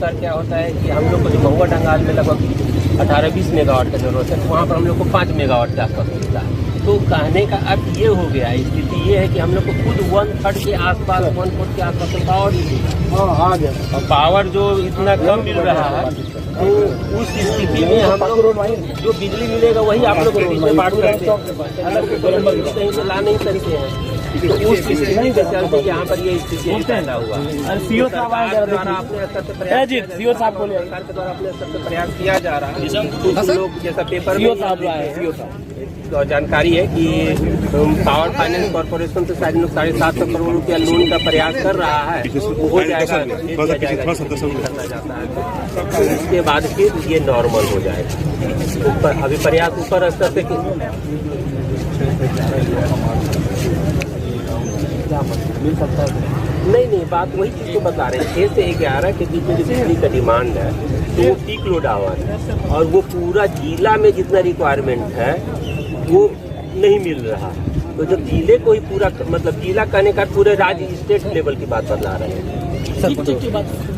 अनुसार क्या होता है कि हम लोग को जो महुआ डंगाल में लगभग 18-20 मेगावाट का जरूरत है, तो वहाँ पर हम लोग को 5 मेगावाट के आसपास मिलता है। तो कहने का अर्थ ये हो गया, स्थिति ये है कि हम लोग को खुद 1/3 के आसपास 1/4 के आसपास तो पावर आ गया, और पावर जो इतना कम मिल रहा है, तो उस स्थिति में हम लोग जो बिजली मिलेगा वही आप लोग बांट सकते हैं, अलग से कहीं से ला नहीं सकते हैं। तो उस स्थिति के चलते यहाँ पर ये स्थिति पैदा हुआ। सीओ साहब द्वारा अपने स्तर से प्रयास, सीओ साहब बोले, सरकार के द्वारा अपने स्तर से प्रयास किया जा रहा है। कुछ लोग जैसा पेपर में तो जानकारी है कि पावर फाइनेंस कॉर्पोरेशन से शायद 750 करोड़ रुपया लोन का प्रयास कर रहा है, हो जाएगा करना जाता है, तो उसके बाद फिर ये नॉर्मल हो जाएगा। ऊपर अभी प्रयास ऊपर स्तर से मिल सकता है। नहीं, बात वही चीज को बता रहे हैं, 6 से 11 के बीच में जो बिजली का डिमांड है तो वो पीक लोड आवर है, और वो पूरा जिला में जितना रिक्वायरमेंट है वो नहीं मिल रहा। तो जब जिले को ही पूरा, मतलब जिला कहने का पूरे राज्य स्टेट लेवल की बात बता रहे हैं,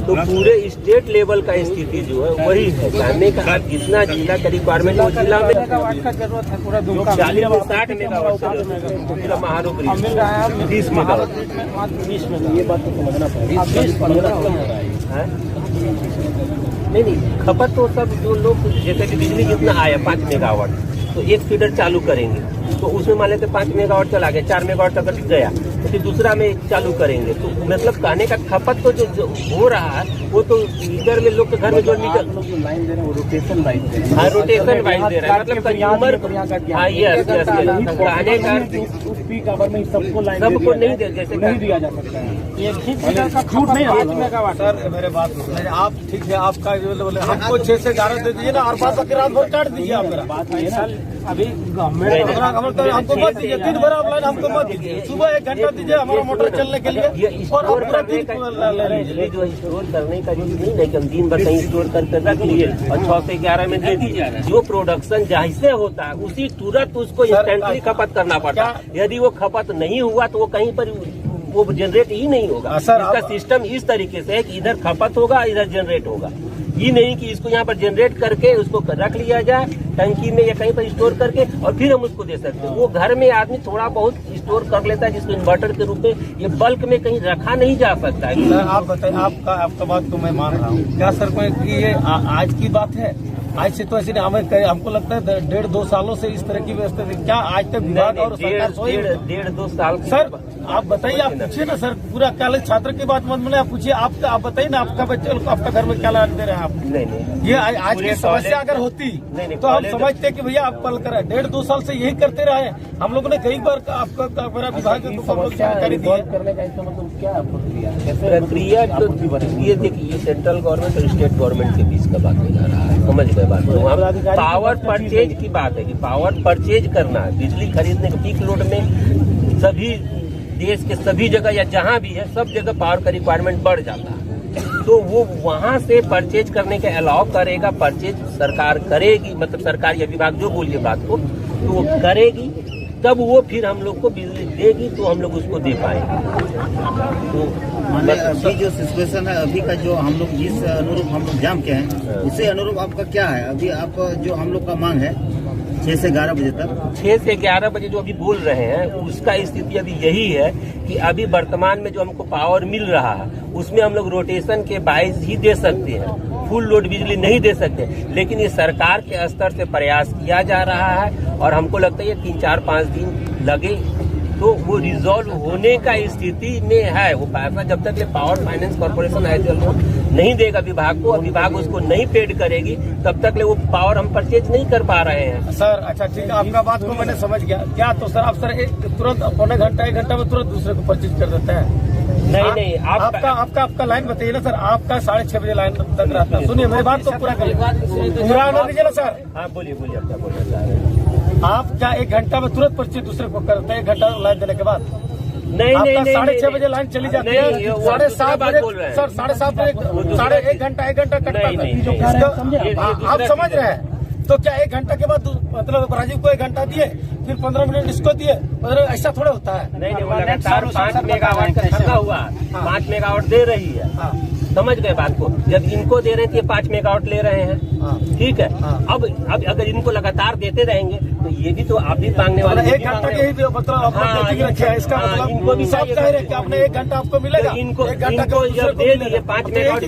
तो पूरे स्टेट लेवल का स्थिति जो है वही है। कहने का जितना जिला का रिक्वायरमेंट वो जिला में मेगावाट का जरूरत है, पूरा 60 मेगावाट पूरा महारोग 20 मेगावाट। ये बात तो समझना पड़ेगा। नहीं, खपत तो सब जो लोग, जैसे कि बिजली जितना आया 5 मेगावाट, तो एक फीडर चालू करेंगे तो उसमें मान लेते 5 मेगावाट चला गया, 4 मेगावाट तक गया, तो फिर दूसरा में चालू करेंगे। तो मतलब कहने का खपत तो जो हो रहा है वो तो मीटर में लोग के घर में जो मीटर लाइन दे रहे हैं वो रोटेशन वाइज दे रहे हैं। हाँ, रोटेशन वाइज दे रहा है, मतलब कंज्यूमर कहने का सबको नहीं दे, जैसे नहीं दिया जा सकता है। एक ही फीडर का छूट नहीं है 5 मेगावाट। सर मेरे बात सुनिए, आप ठीक है, आपका बोले हमको 6 से 11 दे दीजिए ना, और बात रात भर काट दीजिए। आप मेरा बात है ना, अभी गवर्नमेंट हमको मत दीजिए, दिन भर आप लाइन हमको मत दीजिए, सुबह 1 घंटा दीजिए हमारा मोटर चलने के लिए, और स्टोर करने का जो स्टोर करने का जो नहीं है कि हम दिन भर कहीं स्टोर करके रख लिए और 6 से 11 में दे दिए। जो प्रोडक्शन जैसे होता है उसी तुरंत उसको इंस्टेंटली खपत करना पड़ता है। यदि वो खपत नहीं हुआ तो वो कहीं पर वो जनरेट ही नहीं होगा। इसका सिस्टम इस तरीके से है कि इधर खपत होगा, इधर जनरेट होगा। ये नहीं कि इसको यहाँ पर जनरेट करके उसको रख लिया जाए टंकी में या कहीं पर स्टोर करके और फिर हम उसको दे सकते हैं। वो घर में आदमी थोड़ा बहुत स्टोर कर लेता है, जिसको इन्वर्टर के रूप में, ये बल्क में कहीं रखा नहीं जा सकता है। सर आप बताइए, आपका बात तो मैं मान रहा हूँ, क्या सर कि ये आज की बात है? आज से तो ऐसे हमें हमको लगता है 1.5-2 सालों से इस तरह की व्यवस्था है। क्या आज तक विभाग और सरकार सोई? 1.5-2 साल सर आप बताइए, आप पूछिए ना सर, पूरा कॉलेज छात्र की बात मत बोले, आप पूछिए, आप बताइए ना, आपका बच्चे आपका घर में क्या लान दे रहे हैं आप? नहीं, ये आज की समस्या अगर होती तो हम समझते कि भैया आप पल कर 1.5-2 साल से यही करते रहे। हम लोगों ने कई बार आपका मेरा विभाग जानकारी दी करने का, इसका मतलब क्या प्रक्रिया? तो ये देखिए, सेंट्रल गवर्नमेंट और स्टेट गवर्नमेंट के बीच का बात हो जा रहा है, समझ गए बात। वहाँ पावर परचेज की बात है कि पावर परचेज करना है, बिजली खरीदने के पीक लोड में सभी देश के सभी जगह या जहाँ भी है सब जगह पावर का रिक्वायरमेंट बढ़ जाता है, तो वो वहाँ से परचेज करने के अलाउ करेगा। परचेज सरकार करेगी, मतलब सरकार या विभाग जो बोलिए बात को, तो वो करेगी, तब वो फिर हम लोग को बिजली देगी तो हम लोग उसको दे पाएंगे। तो अभी जो सिचुएशन है, अभी का जो हम लोग जिस अनुरूप हम लोग जाम के हैं, उसे अनुरूप आपका क्या है? अभी आप जो हम लोग का मांग है 6 से 11 बजे तक, 6 से 11 बजे जो अभी बोल रहे हैं उसका स्थिति अभी यही है कि अभी वर्तमान में जो हमको पावर मिल रहा है उसमें हम लोग रोटेशन के बाइस ही दे सकते हैं, फुल लोड बिजली नहीं दे सकते। लेकिन ये सरकार के स्तर से प्रयास किया जा रहा है और हमको लगता है ये 3-4-5 दिन लगे तो वो रिजॉल्व होने का स्थिति में है। वो पैसा जब तक ये पावर फाइनेंस कॉर्पोरेशन नहीं देगा विभाग को और विभाग उसको नहीं पेड करेगी, तब तक वो पावर हम परचेज नहीं कर पा रहे हैं। सर अच्छा ठीक है, आपका बात को मैंने समझ गया। क्या तो सर आप तुरंत पौने घंटा 1 घंटा में तुरंत दूसरे को परचेज कर देते हैं? नहीं, आपका लाइन बताइए ना सर, आपका 6:30 बजे लाइन तक रहता है। सुनिए मेरी बात तो पूरा करिए, पूरा आना दीजिए ना सर। हाँ बोलिए आप क्या बोलना चाह रहे हैं? आप क्या 1 घंटा में तुरंत परचेज दूसरे को करते हैं 1 घंटा लाइन देने के बाद? नहीं, 6:30 बजे लाइन चली जाती है, 7:30 बजे सर 7:30 बजे 1 घंटा कटता है। आप समझ रहे हैं? तो क्या 1 घंटा के बाद मतलब राजीव को 1 घंटा दिए, फिर 15 मिनट इसको दिए, मतलब ऐसा थोड़ा होता है? नहीं, वो लगातार 5 मेगावाट का धंधा हुआ, 5 मेगावाट दे रही है। समझ गए बात को। जब इनको दे रहे थे 5 मेगावाट ले रहे हैं, ठीक है। अब अगर इनको लगातार देते रहेंगे तो ये भी तो आप भी मांगने वाले। 1 घंटा के ही मतलब रखे हैं, इसका मतलब इनको भी सब कह रहे हैं कि आपने 1 घंटा आपको मिलेगा। इनको 1 घंटा जब दे दिए 5 मेगावाट,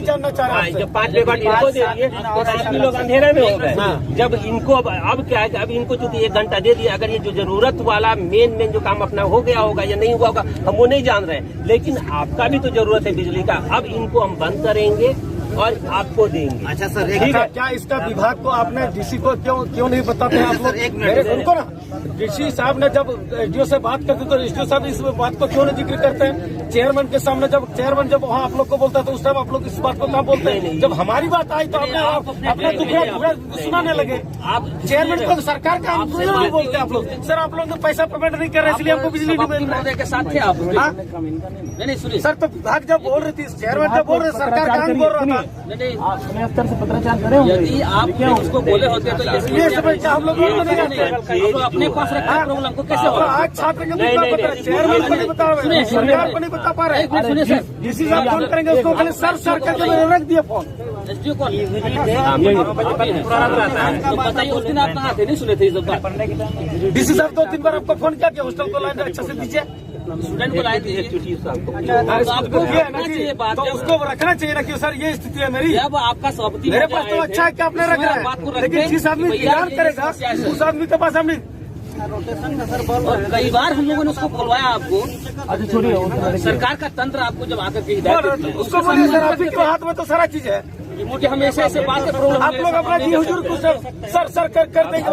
जब 5 मेगावाट इनको दे दिए तो बाकी लोग अंधेरे में हो गए। जब इनको अब क्या है, अब इनको चूंकि 1 घंटा दे दिया, अगर ये जो जरूरत वाला मेन जो काम अपना हो गया होगा या नहीं हुआ होगा हम वो नहीं जान रहे हैं, लेकिन आपका भी तो जरूरत है बिजली का। अब इनको हम बंद करेंगे और आपको देंगे। अच्छा सर, ठीक है। क्या इसका विभाग को आपने डीसी को क्यों नहीं बताते हैं आप लोग? एक मिनट उनको ना डीसी साहब ने जब एसडीओ से बात करते तो एसडीओ साहब इस बात को क्यों नहीं जिक्र करते हैं? चेयरमैन के सामने जब चेयरमैन जब वहाँ आप लोग को बोलता है तो उस टाइम आप लोग इस बात को क्या बोलते हैं? जब हमारी बात आई तो अपना दुखड़ा सुनाने लगे। आप चेयरमैन को सरकार का नहीं बोलते आप लोग। सर आप लोग पैसा पेमेंट नहीं कर रहे इसलिए हमको बिजली नहीं मिल रहा के साथ थे आप। नहीं सुनिए सर, तो विभाग जब बोल रही थी, चेयरमैन जब बोल रहे, सरकार का बोल रहा था। अपने स्तर से पत्राचार करे होंगे। यदि आप उसको बोले होते तो ये समझ हम लोग अपने पास रखा प्रॉब्लम को कैसे होगा? आज छात्र को चेयरमैन को नहीं बता रहे, सरकार को नहीं बता पा रहे। सुनिए सर, डीसी साहब फोन करेंगे उसको खाली सर करके मैंने रख दिया फोन। एसडीओ को बताइए उस दिन आप कहाँ थे? नहीं सुने थे इस बात? डीसी साहब 2-3 बार आपको फोन किया कि हॉस्टल को लाइन अच्छा से दीजिए, स्टूडेंट को लाइन दीजिए। आपको तो उसको रखना चाहिए ना कि सर ये स्थिति है मेरी। अब आपका सहमति मेरे पास तो अच्छा है कि आपने रख रहा है, लेकिन जिस आदमी इंतजार करेगा उस आदमी के पास हमने और कई बार हम लोगों ने उसको बोलवाया आपको। अच्छा छोड़िए, सरकार का तंत्र आपको जब आकर के हिदायत उसको बोलिए सर आप के हाथ में तो सारा चीज है। मुझे हमेशा ऐसे बात प्रॉब्लम आप लोग अपना जी हुजूर को सर कर देंगे।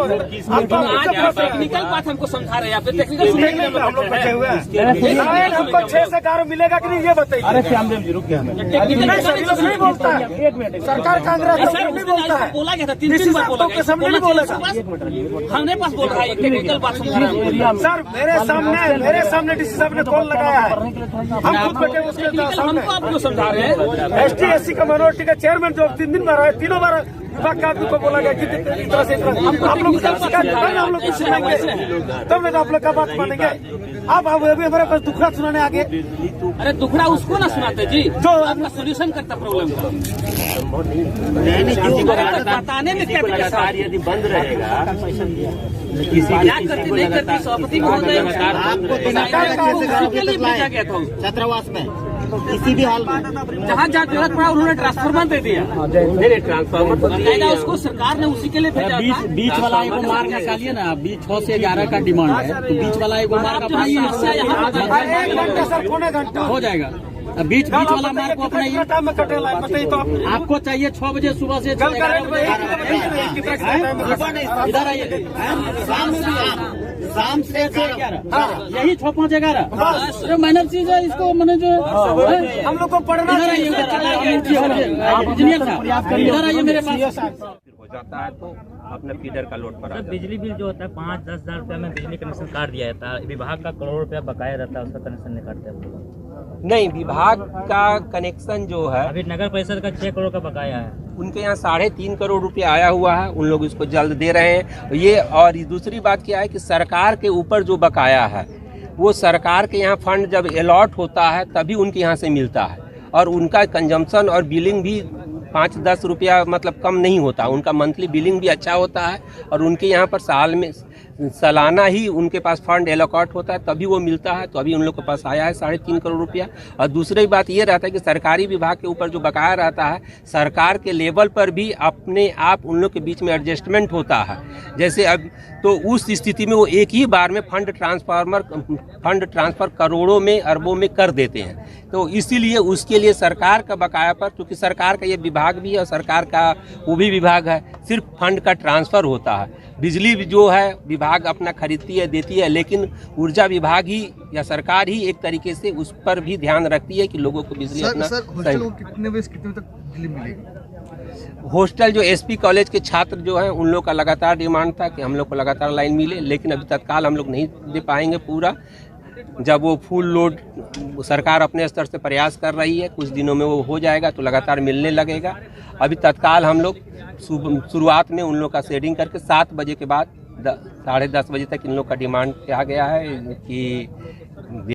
आप टेक्निकल बात हमको समझा रहे हैं, आप टेक्निकल सुनेंगे हम लोग बैठे हुए हैं। हमको 6 से 11 मिलेगा कि नहीं ये बताइए। अरे श्यामदेव जी रुक गया नहीं बोलता है, सरकार कांग्रेस नहीं बोलता है। बोला गया था 3 बार बोला गया, सामने नहीं बोलेगा। हमने पास बोल रहा है टेक्निकल बात समझा रहे हैं सर। मेरे सामने डीसी साहब ने कॉल लगाया है, हम खुद बैठे उसके सामने। हमको आप क्यों समझा रहे हैं? ST SC का माइनॉरिटी का चेयरमैन जो 3 दिन बार आया, 3 बार विभाग के आदमी को बोला गया कि इस तरह से आप लोग हम लोग सुनेंगे तब नहीं तो आप लोग का बात मानेंगे। आप अभी हमारे पास दुखड़ा सुनाने आगे। अरे दुखड़ा उसको ना सुनाते जी जो आपका सोल्यूशन करता प्रॉब्लम का। बताने में क्या लगातार यदि बंद रहेगा क्या करती नहीं करती सभापति महोदय आपको भेजा गया था छात्रावास में किसी भी हाल में जहाँ जहाँ जरूरत पड़ा उन्होंने ट्रांसफार्मर दे दिया। नहीं ट्रांसफार्मर तो दिया उसको सरकार ने उसी के लिए भेजा था। बीच वाला एगो मार्ग निकालिए ना, अभी 6 से 11 का डिमांड है तो बीच वाला एगो मार्ग हो जाएगा। बीच वाला मार्ग को अपनाइए। आपको चाहिए 6 बजे सुबह से इधर आइए शाम से 11 यही 6-5-11 मैनर चीज है। इसको मैंने जो हम लोग को पढ़ना इंजीनियर साहब इधर आइए मेरे पास। हो जाता है तो अपने फीडर का लोड पर बिजली बिल जो होता है 5-10 हज़ार रुपया में बिजली कनेक्शन काट दिया जाता है। विभाग का करोड़ रुपया बकाया रहता है, उसका कनेक्शन नहीं काटते हैं। नहीं, विभाग का कनेक्शन जो है अभी नगर परिषद का 6 करोड़ का बकाया है। उनके यहाँ 3.5 करोड़ रुपया आया हुआ है, उन लोग इसको जल्द दे रहे हैं ये। और दूसरी बात क्या है कि सरकार के ऊपर जो बकाया है वो सरकार के यहाँ फंड जब अलॉट होता है तभी उनके यहाँ से मिलता है, और उनका कंजम्पशन और बिलिंग भी 5-10 रुपया मतलब कम नहीं होता। उनका मंथली बिलिंग भी अच्छा होता है और उनके यहाँ पर सालाना ही उनके पास फंड एलोकेट होता है तभी वो मिलता है। तो अभी उन लोग के पास आया है 3.5 करोड़ रुपया। और दूसरी बात ये रहता है कि सरकारी विभाग के ऊपर जो बकाया रहता है सरकार के लेवल पर भी अपने आप उन लोग के बीच में एडजस्टमेंट होता है। जैसे अब तो उस स्थिति में वो एक ही बार में फंड ट्रांसफर करोड़ों में अरबों में कर देते हैं। तो इसीलिए उसके लिए सरकार का बकाया पर, क्योंकि सरकार का ये विभाग भी है और सरकार का वो भी विभाग है, सिर्फ फंड का ट्रांसफर होता है। बिजली जो है विभाग अपना खरीदती है देती है, लेकिन ऊर्जा विभाग ही या सरकार ही एक तरीके से उस पर भी ध्यान रखती है कि लोगों को बिजली अपना कितने बजे कितने तक बिजली मिलेगी? हॉस्टल जो एसपी कॉलेज के छात्र जो हैं उन लोग का लगातार डिमांड था कि हम लोग को लगातार लाइन मिले, लेकिन अभी तत्काल हम लोग नहीं दे पाएंगे पूरा। जब वो फुल लोड सरकार अपने स्तर से प्रयास कर रही है, कुछ दिनों में वो हो जाएगा तो लगातार मिलने लगेगा। अभी तत्काल हम लोग शुरुआत में उन लोग का शेडिंग करके 7 बजे के बाद 10:30 बजे तक इन लोग का डिमांड किया गया है कि